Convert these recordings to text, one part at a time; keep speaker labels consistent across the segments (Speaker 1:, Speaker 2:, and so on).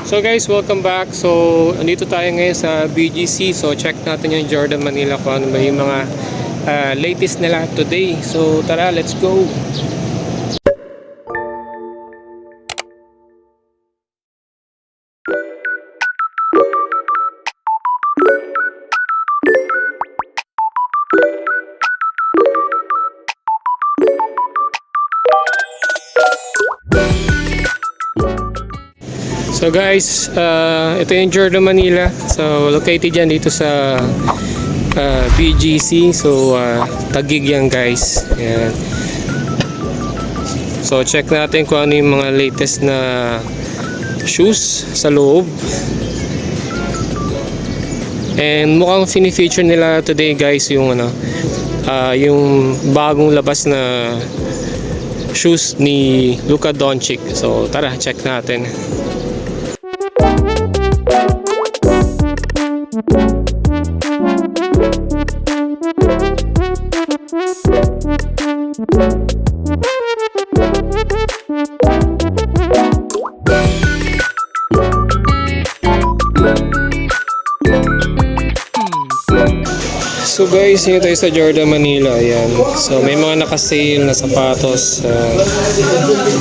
Speaker 1: So guys, welcome back. So andito tayo ngayon sa BGC. So check natin yung Jordan Manila kung ano ba yung mga latest nila today. So tara, let's go. So guys, ito yung Jordan Manila. So located yan dito sa BGC. So Taguig yan guys. Ayan. So check natin kung ano yung mga latest na shoes sa loob. And mukhang fini-feature nila today guys yung yung bagong labas na shoes ni Luka Doncic. So tara, check natin. So guys, yun tayo sa Jordan Manila. Ayan. So may mga naka-sale na sapatos.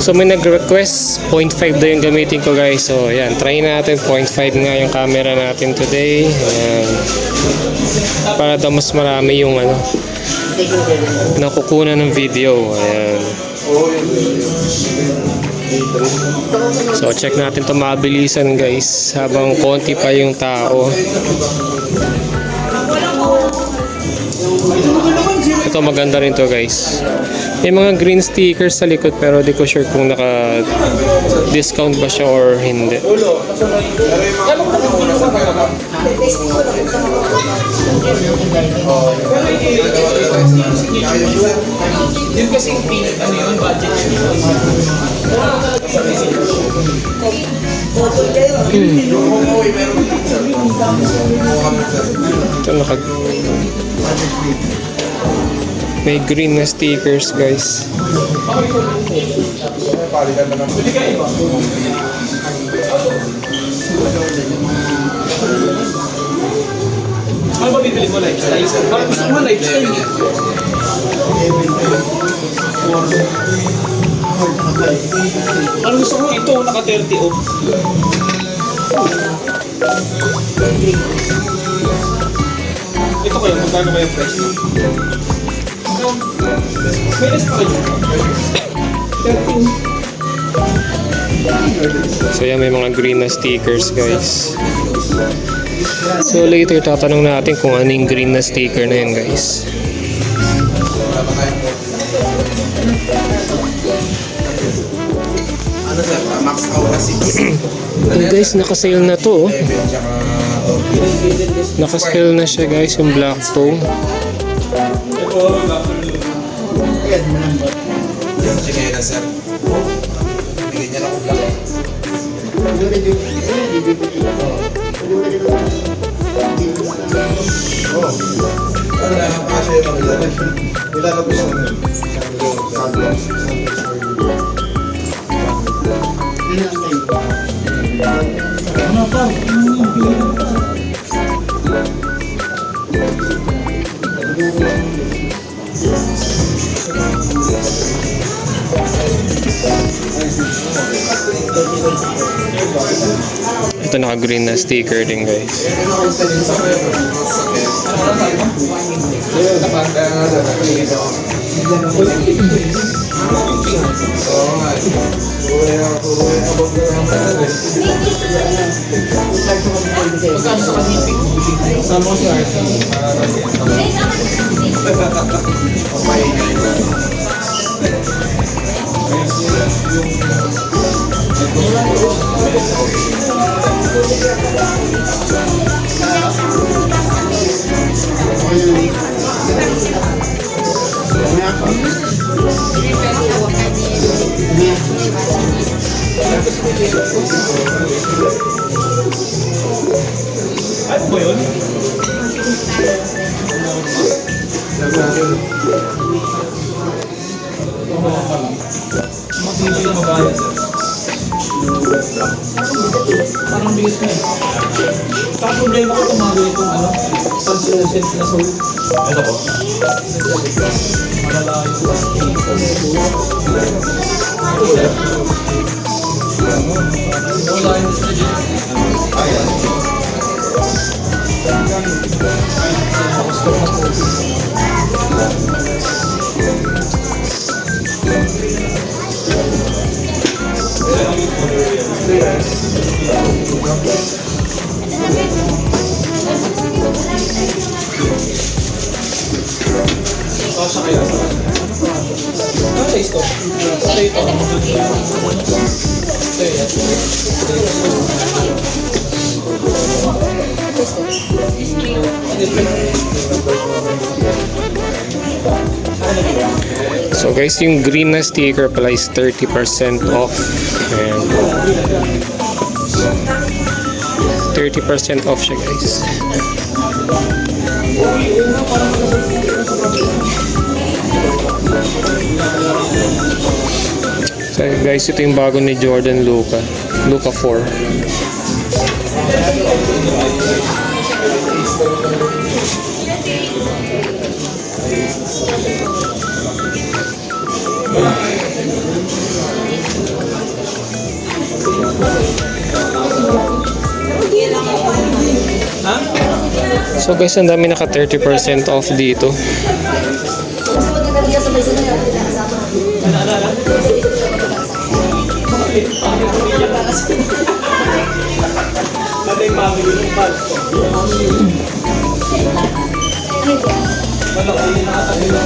Speaker 1: So may nag-request 0.5 daw yung gamitin ko guys. So ayan, try natin. 0.5 nga yung camera natin today. Ayan. Para daw mas marami yung nakukunan ng video. Ayan. So check natin ito mabilisan guys habang konti pa yung tao. Ito maganda rin to guys. May mga green stickers sa likod pero di ko sure kung naka-discount ba siya or hindi.
Speaker 2: Yun kasi yung budget.
Speaker 1: Ito may green na stickers guys.
Speaker 2: Ano ba bibili mo lifestyle? Parang gusto mo lifestyle. Parang gusto mo ito naka 30 off. Ito kayo, magkano ba yung price? May less pa kayo. 13.
Speaker 1: So yan, may mga green na stickers guys. So later tatanong natin kung ano yung green na sticker na yan guys.
Speaker 3: Ano sir? Max Aura 6.
Speaker 1: Oh guys, naka-sale na to. Naka-sale na siya guys, yung black tone.
Speaker 3: Yung chinela sir. Bigyan niya na ko black. Ano na, nakasya yung mga dyan. Nilalabos na yun.
Speaker 1: Ito naka-green na sticker din guys.
Speaker 3: Oo nga. Uwi abog na lang tayo.
Speaker 2: Magkano sa kanipig? Sama ko si Arthur. Ano ba yun? Magbibigay ng mabayad. Parang bilis na eh. Saka problema ko tumago itong pansinosent na soul. Ito po. Malala yung plus 8. Wala yung gusto dyan.
Speaker 3: Ayan.
Speaker 2: Sa kaya sa ano sa ito? Ito ito.
Speaker 1: So guys, yung green na sticker pala is 30% off. And 30% off siya guys. So guys, ito yung bago ni Jordan Luka 4. So guys, ang dami naka 30% off dito.
Speaker 2: Natin mamili ng bag. Wala ko yung nakatabi na.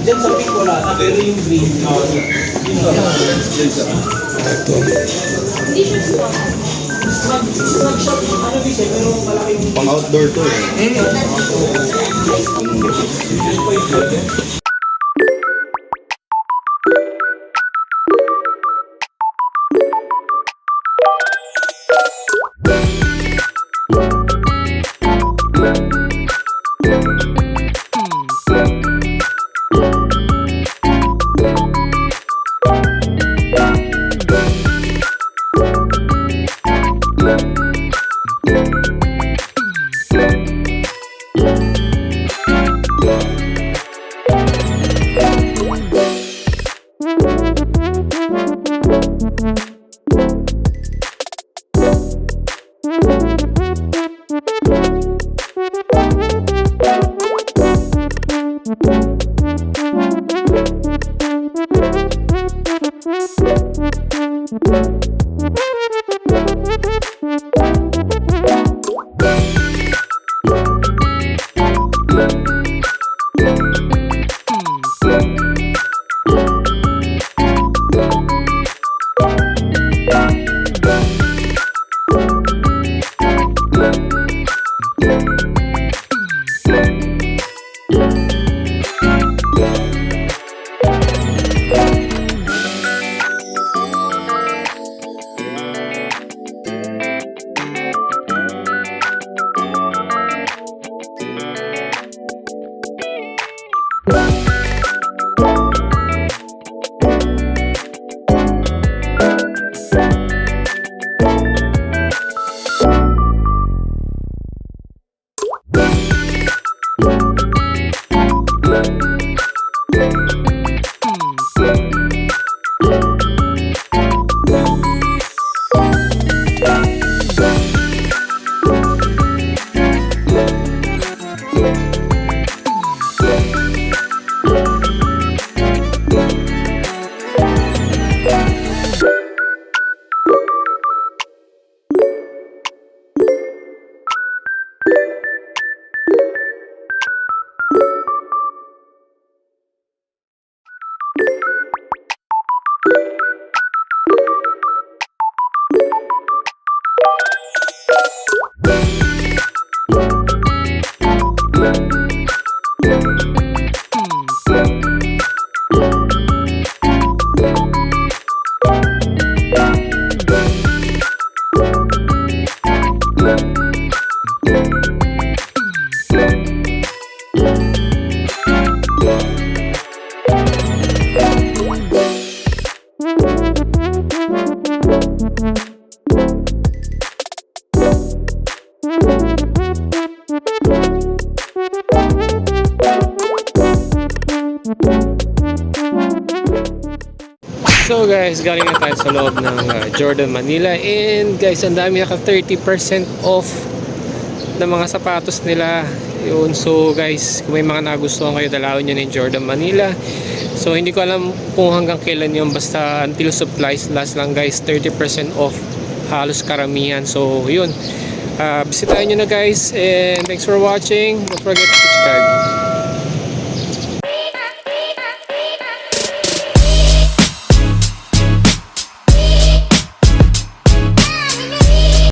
Speaker 2: Diyan sa pink wala na, pero yung green. Nag-shop, ano di siya, pero malaki yung
Speaker 3: Pang outdoor to eh.
Speaker 1: So guys, galing na tayo sa loob ng Jordan Manila, and guys, ang dami naka 30% off ng mga sapatos nila yun. So guys, kung may mga nagustuhan kayo, dalawin nyo na yung Jordan Manila. So hindi ko alam kung hanggang kailan yun, basta until supplies last lang guys. 30% off halos karamihan. So yun, bisitahin nyo na guys, and thanks for watching. Don't forget to subscribe.